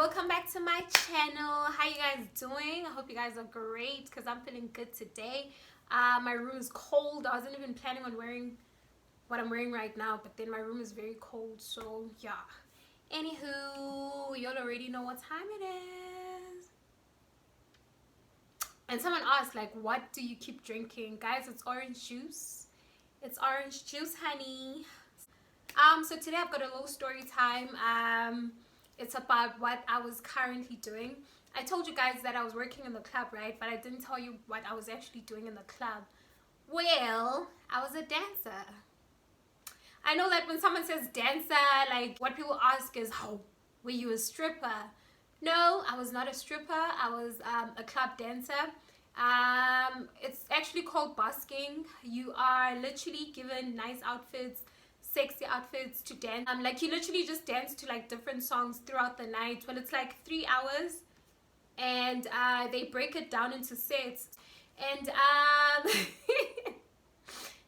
welcome back to my channel. How you guys doing? I hope you guys are great because I'm feeling good today. My room is cold. I wasn't even planning on wearing what I'm wearing right now, but then my room is very cold, so yeah. Anywho, y'all already know what time it is. And someone asked, like, what do you keep drinking? Guys, it's orange juice. It's orange juice, honey. So today I've got a little story time. It's about what I was currently doing. I told you guys that I was working in the club, right? But I didn't tell you what I was actually doing in the club. Well, I was a dancer. I know that when someone says dancer, like what people ask is, oh, were you a stripper? No, I was not a stripper. I was a club dancer. It's actually called busking. You are literally given nice outfits, sexy outfits to dance. Like you literally just dance to like different songs throughout the night. Well, it's like 3 hours, and they break it down into sets. And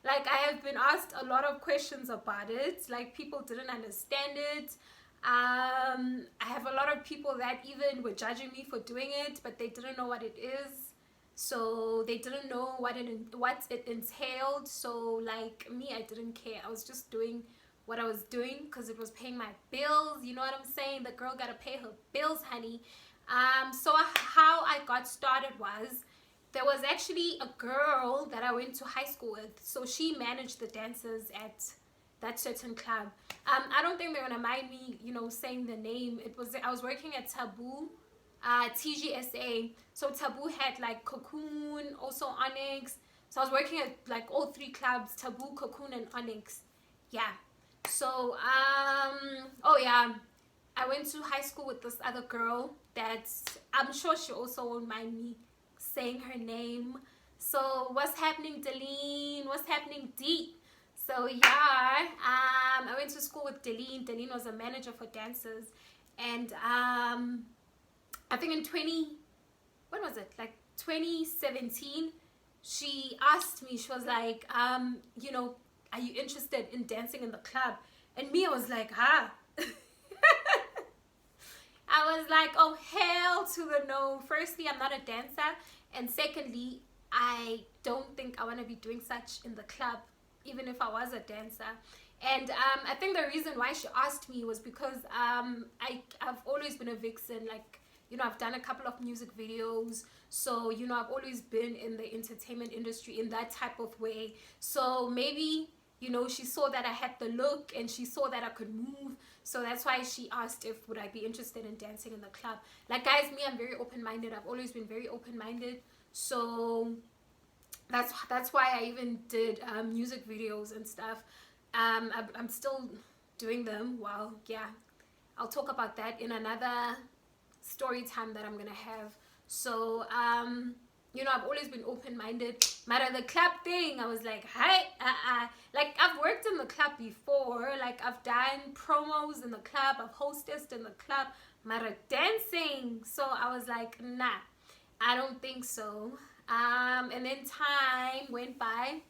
like I have been asked a lot of questions about it. Like people didn't understand it. I have a lot of people that even were judging me for doing it, but they didn't know what it is. So they didn't know what it entailed. So like me, I didn't care. I was just doing what I was doing because it was paying my bills. You know what I'm saying? The girl gotta pay her bills, honey. So how I got started was, there was actually a girl that I went to high school with. So she managed the dancers at that certain club. I don't think they're gonna mind me, you know, saying the name. I was working at Taboo. TGSA. So Taboo had like Cocoon, also Onyx. So I was working at like all 3 clubs, Taboo, Cocoon, and Onyx. Yeah. So oh yeah, I went to high school with this other girl that I'm sure she also won't mind me saying her name. So what's happening, Deline? What's happening, D? So yeah, I went to school with Deline. Deline was a manager for dancers, and I think in 2017, she asked me, she was like, you know, are you interested in dancing in the club? And me, I was like, huh? I was like, oh, hell to the no. Firstly, I'm not a dancer. And secondly, I don't think I want to be doing such in the club, even if I was a dancer. And I think the reason why she asked me was because I've always been a vixen. Like, you know, I've done a couple of music videos. So, you know, I've always been in the entertainment industry in that type of way. So maybe, you know, she saw that I had the look and she saw that I could move. So that's why she asked if would I be interested in dancing in the club. Like, guys, me, I'm very open-minded. I've always been very open-minded. So that's why I even did music videos and stuff. I'm still doing them. Well, yeah, I'll talk about that in another story time that I'm gonna have. So you know, I've always been open-minded. Matter the club thing, I was like, hi, like I've worked in the club before. Like I've done promos in the club, I've hosted in the club. Matter dancing, so I was like, nah, I don't think so. And then time went by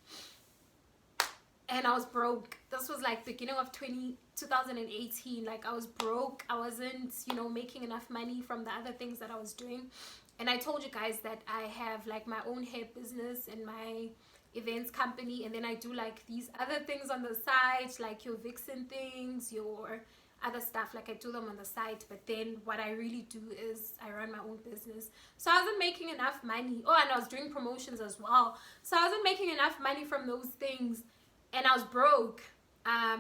and I was broke. This was like beginning of 2018. Like I was broke. I wasn't, you know, making enough money from the other things that I was doing. And I told you guys that I have like my own hair business and my events company, and then I do like these other things on the side, like your vixen things, your other stuff. Like I do them on the side, but then what I really do is I run my own business. So I wasn't making enough money. Oh, and I was doing promotions as well. So I wasn't making enough money from those things, and I was broke.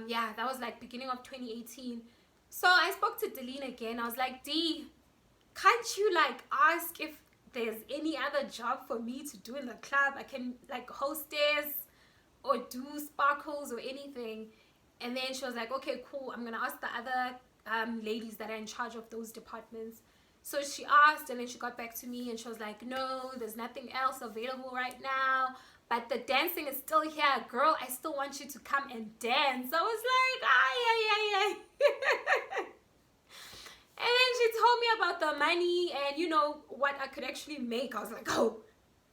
Yeah, that was like beginning of 2018. So I spoke to Deline again. I was like, D, can't you like ask if there's any other job for me to do in the club? I can like hostess or do sparkles or anything. And then she was like, okay, cool, I'm gonna ask the other ladies that are in charge of those departments. So she asked, and then she got back to me and she was like, no, there's nothing else available right now, but the dancing is still here, girl. I still want you to come and dance. I was like, ay. And then she told me about the money and, you know, what I could actually make. I was like, oh,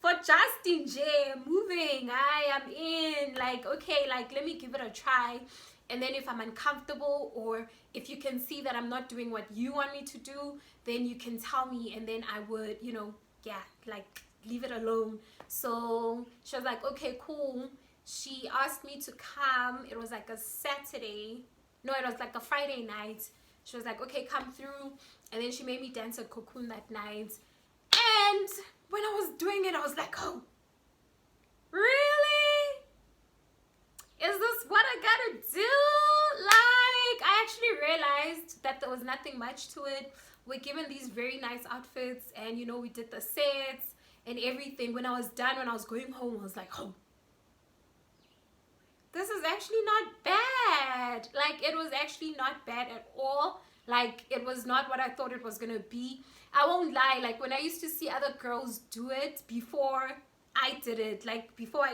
for Justin J, moving, I am in, like, okay, like, let me give it a try. And then if I'm uncomfortable, or if you can see that I'm not doing what you want me to do, then you can tell me, and then I would, you know, yeah, like, leave it alone. So she was like, okay, cool. She asked me to come. It was like a Saturday. No, it was like a Friday night. She was like, okay, come through. And then she made me dance a cocoon that night. And when I was doing it, I was like, oh, really? Is this what I gotta do? Like, I actually realized that there was nothing much to it. We're given these very nice outfits, and you know, we did the sets and everything. When I was done, when I was going home, I was like, oh, this is actually not bad. Like, it was actually not bad at all. Like, it was not what I thought it was gonna be. I won't lie, like, when I used to see other girls do it before I did it, like, before I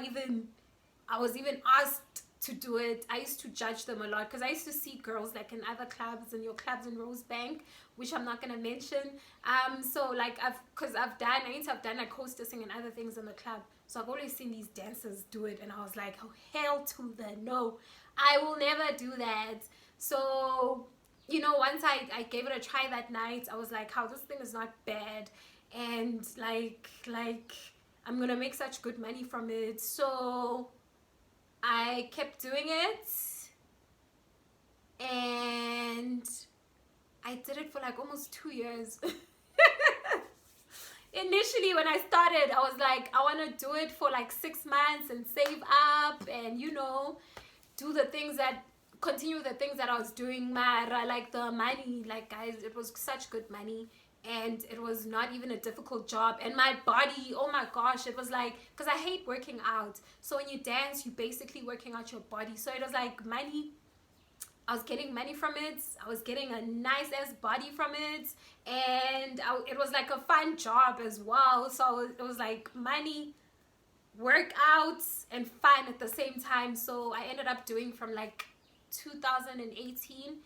was even asked to do it, I used to judge them a lot, because I used to see girls like in other clubs, and your clubs in Rosebank, which I'm not gonna mention. So like I need to have done like hostessing and other things in the club. So I've always seen these dancers do it, and I was like, oh, hell to the no, I will never do that. So, you know, once I gave it a try that night, I was like, how this thing is not bad, and like I'm gonna make such good money from it. So I kept doing it, and I did it for like almost 2 years. Initially, when I started, I was like, I want to do it for like 6 months and save up, and you know, continue the things that I was doing. Mara, like the money, like, guys, it was such good money, and it was not even a difficult job. And my body, oh my gosh, it was like, because I hate working out, so when you dance, you're basically working out your body. So it was like money. I was getting money from it. I was getting a nice ass body from it, and it was like a fun job as well. So it was like money, workouts, and fun at the same time. So I ended up doing from like 2018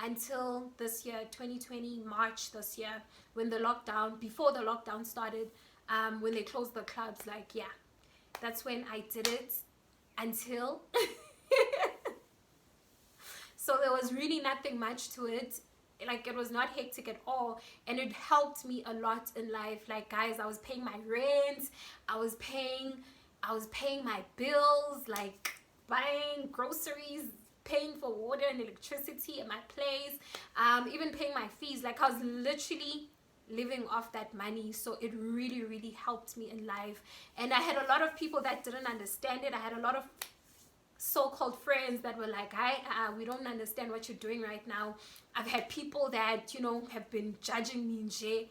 until this year, 2020, March this year, when before the lockdown started, when they closed the clubs. Like, yeah, that's when I did it until so there was really nothing much to it. Like, it was not hectic at all, and it helped me a lot in life. Like, guys, I was paying my rent, I was paying my bills, like buying groceries, paying for water and electricity at my place, even paying my fees. Like, I was literally living off that money. So it really, really helped me in life. And I had a lot of people that didn't understand it. I had a lot of so-called friends that were like, we don't understand what you're doing right now. I've had people that, you know, have been judging me nje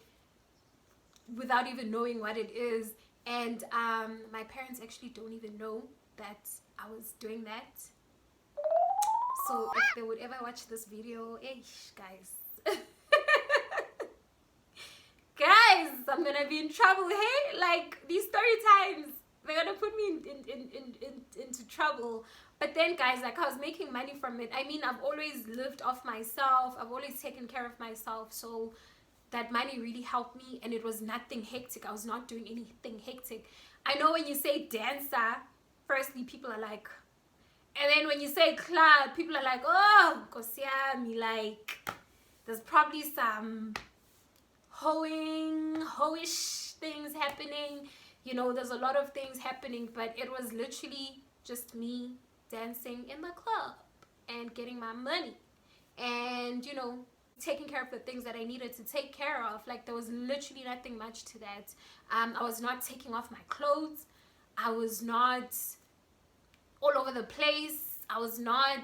without even knowing what it is. And my parents actually don't even know that I was doing that. So if they would ever watch this video, guys, guys, I'm gonna be in trouble. Hey, like, these story times, they're gonna put me into trouble. But then, guys, like, I was making money from it. I mean, I've always lived off myself. I've always taken care of myself. So that money really helped me, and it was nothing hectic. I was not doing anything hectic. I know when you say dancer, firstly, people are like, and then when you say club, people are like, oh, Kosiami, like, there's probably some hoish things happening. You know, there's a lot of things happening, but it was literally just me dancing in the club and getting my money, and, you know, taking care of the things that I needed to take care of. Like, there was literally nothing much to that. I was not taking off my clothes. I was not all over the place. I was not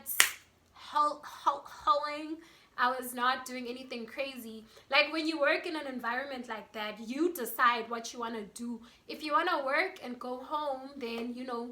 hoeing. I was not doing anything crazy. Like, when you work in an environment like that, you decide what you want to do. If you want to work and go home, then, you know,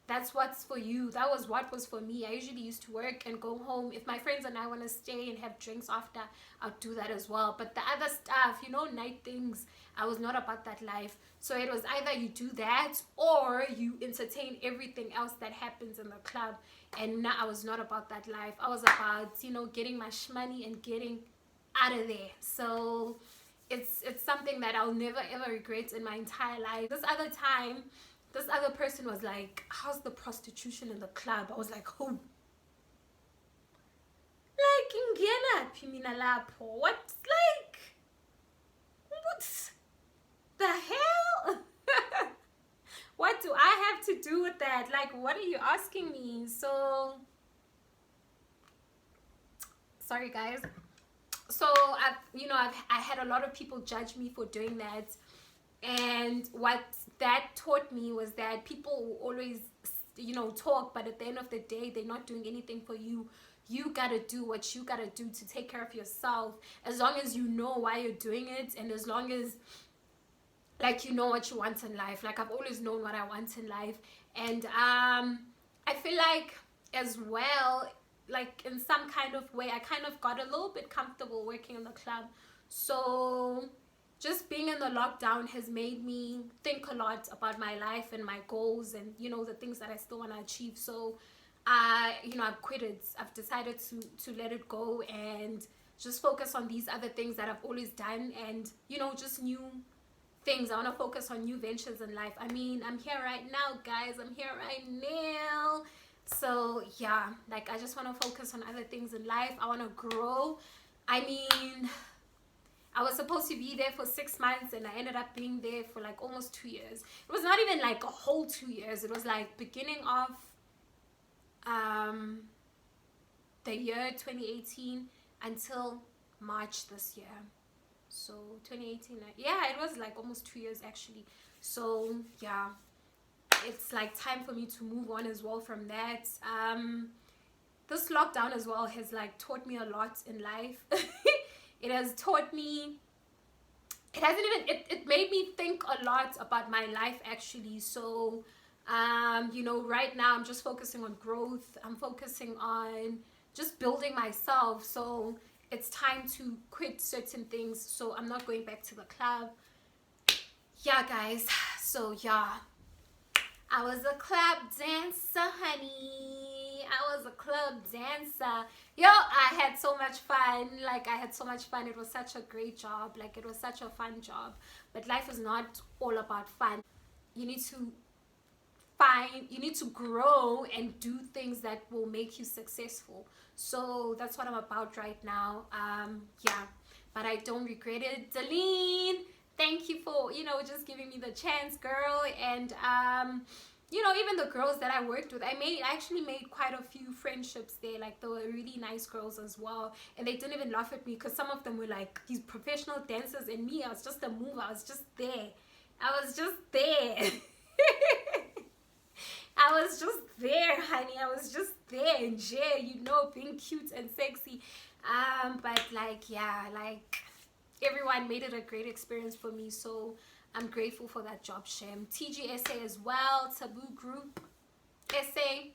that's what's for you. That was what was for me. I usually used to work and go home. If my friends and I want to stay and have drinks after, I'll do that as well. But the other stuff, you know, night things, I was not about that life. So it was either you do that or you entertain everything else that happens in the club. And I was not about that life. I was about, you know, getting my money and getting out of there. So it's something that I'll never ever regret in my entire life. This other person was like, how's the prostitution in the club? I was like, oh, like ingenaphi mina lapho? What, like, what the hell? What do I have to do with that? Like, what are you asking me? So sorry guys. So I had a lot of people judge me for doing that, and what that taught me was that people will always talk, but at the end of the day they're not doing anything for you. You gotta do what you gotta do to take care of yourself, as long as you know why you're doing it, and as long as like you know what you want in life. Like, I've always known what I want in life, and I feel like as well, like in some kind of way, I kind of got a little bit comfortable working in the club. So just being in the lockdown has made me think a lot about my life and my goals, and the things that I still want to achieve. So I've quit it. I've decided to let it go and just focus on these other things that I've always done, and just new things. I want to focus on new ventures in life. I mean, I'm here right now, guys. I'm here right now. So yeah, like, I just want to focus on other things in life. I want to grow. I mean, I was supposed to be there for 6 months, and I ended up being there for like almost 2 years. It was not even like a whole 2 years. It was like beginning of the year 2018 until March this year. So 2018, yeah, it was like almost 2 years actually. So yeah, it's like time for me to move on as well from that. This lockdown as well has like taught me a lot in life. It has taught me, it made me think a lot about my life actually. So right now I'm just focusing on growth. I'm focusing on just building myself. So it's time to quit certain things. So I'm not going back to the club. Yeah, guys. So yeah, I was a club dancer, honey. I was a club dancer. Yo, I had so much fun. Like, I had so much fun. It was such a great job. Like, it was such a fun job. But life is not all about fun. You need to grow and do things that will make you successful. So that's what I'm about right now. Yeah, but I don't regret it. Darlene, thank you for just giving me the chance, girl. And even the girls that I worked with, I actually made quite a few friendships there. Like, they were really nice girls as well, and they didn't even laugh at me, because some of them were like these professional dancers, and me, I was just a mover. I was just there. I was just there. I was just there, honey. I was just there in jail, being cute and sexy. But like, yeah, like, everyone made it a great experience for me. So I'm grateful for that job, Shem. TGSA as well, Taboo Group SA.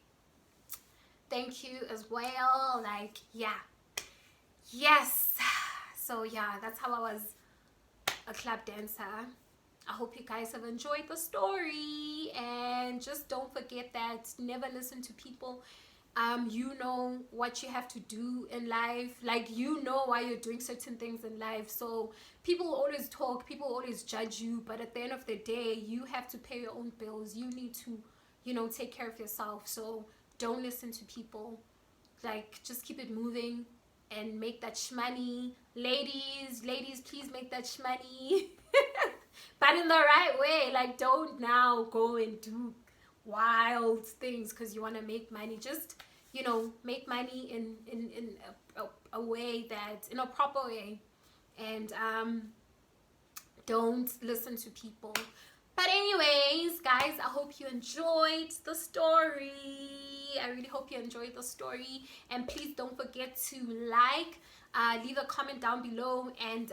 Thank you as well. Like, yeah. Yes. So yeah, that's how I was a club dancer. I hope you guys have enjoyed the story, and just don't forget that never listen to people. You know what you have to do in life. Like, you know why you're doing certain things in life. So people always talk, people always judge you, but at the end of the day, you have to pay your own bills. You need to, take care of yourself. So don't listen to people. Like, just keep it moving and make that shmoney. Ladies, please make that shmoney. But in the right way. Like, don't now go and do wild things because you want to make money. Just make money in a way that, in a proper way, and don't listen to people. But anyways, guys, I hope you enjoyed the story. I really hope you enjoyed the story, and please don't forget to like, leave a comment down below, and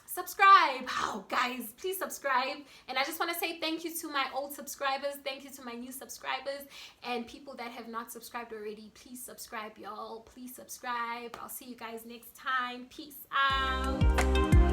subscribe. Oh, guys, please subscribe. And I just want to say thank you to my old subscribers, thank you to my new subscribers, and people that have not subscribed already. Please subscribe, y'all. Please subscribe. I'll see you guys next time. Peace out.